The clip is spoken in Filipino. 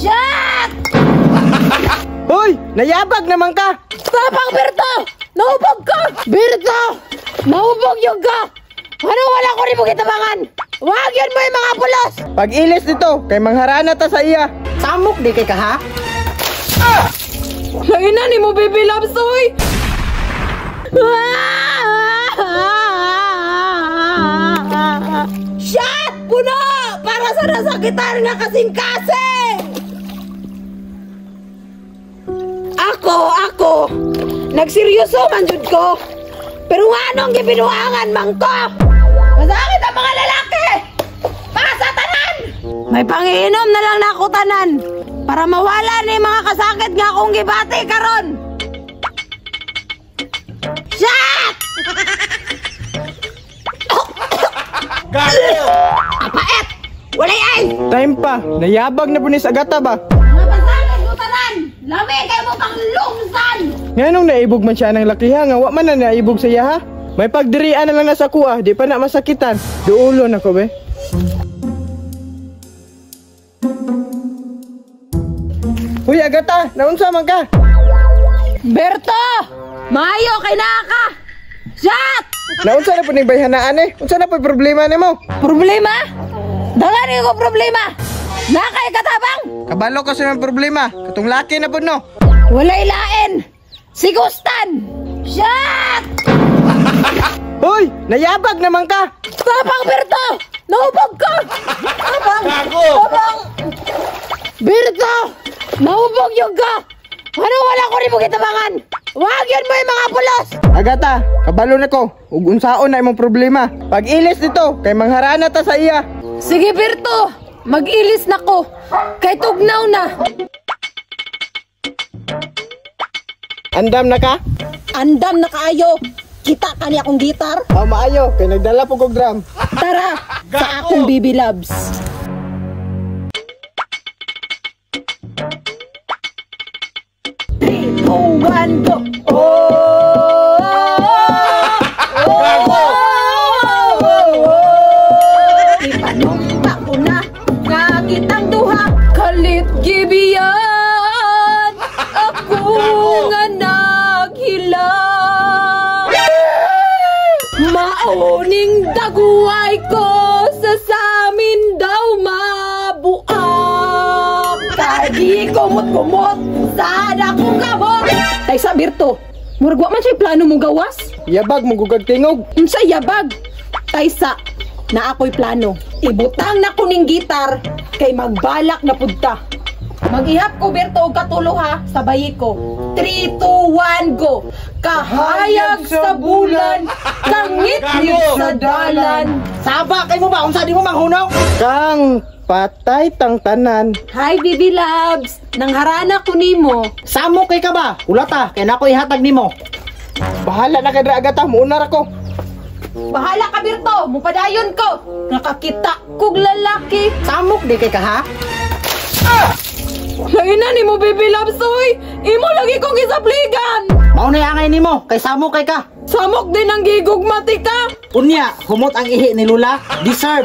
Shit! Hoy! Nayabag naman ka! Tapang Berto! Naubog ka! Berto! Naubog yung ka! Ano wala ko rin mo kitabangan? Wag yan mo yung mga pulos! Pag-ilis dito, kay mangharana ta sa iya. Samok di kay ka ha? Laina ni mo baby loves oy! Shot! Puno! Para sa nasakitan nga kasing-kasing! Ako! Nagseryoso man jud ko! Pero nga anong gibinuangan man ko? Masakit ang mga lalaki! Mga satanan! May pangiinom na lang na ako tanan para mawala ni mga kasakit nga akong gibati karon. Shot! Apaet! Walay ay! Time pa, nayabag na po ni Sagata ba? Mga pasakit ko tanan! Lami kayo mo pang lungsan! Nganong naibog man siya ng lakiha nga, wa man na naibog sa iya ha? May pagdirian na lang na sa kuha, di pa na masakitan. Duulo na ko be. Uy, Agata, naunsa man ka? Berto! Maayo kay naka! Shot! Naunsa na po ni bayhanaan eh? Unsa na po yung problema nimo? Problema? Dangani ko problema! Nakay katabang! Kabalo kasi ng problema. Katong laki na po no. Walay lain! Sigustan! Shot! Hoy, nayabag naman ka! Tapang Berto! Naubog ka! Tapang! Tapang! Berto! Naubog yung ka! Ano wala ko rin mo kitabangan? Wag yan mo yung mga pulos! Agata, kabalo na ko. Ug unsaon na imong problema. Pag-ilis dito, kay mangharana ta sa iya. Sige Berto! Mag-ilis na ko! Kay tugnaw na! Andam na ka? Andam na kaayo! Kita ka niya akong gitar? Oh, maayo, kay nagdala po kog drum. Tara! Sa akong baby loves! Three, two, one, go! Ipanumpa ko na nga kitang duha kalit gibiyan ako nga naghilang mauning daguay ko sa samin daw mabuak kadi kumot-kumot sana kong gamot ay sa Berto muragwa man siya plano mong gawas Yabag mo gugag tingog. unsa yabag Taysa na ako'y plano ibutang na kuning gitar kay magbalak na punta mag-ihap ko Berto og katulo ha sa bayi ko 3, 2, 1, go kahayag sa bulan kangit-ngit sa dalan Saba kay mo ba unsa di mo manghunaw? Kang patay tang tanan. hi baby loves nang harana ko nimo Samok kay ka ba? Ulata kay nako ihatag nimo. Bahala na kay Agata, muunar ako. bahala ka Berto mupadayon ko nakakita kog lalaki Samok di kay ka ha? laina ni mo baby loves oy imo lagi kong isapligan Mao na angay nimo kay samok kay ka. samok din ang gigugmati ka Unya, humot ang ihi ni Lula. Deserve.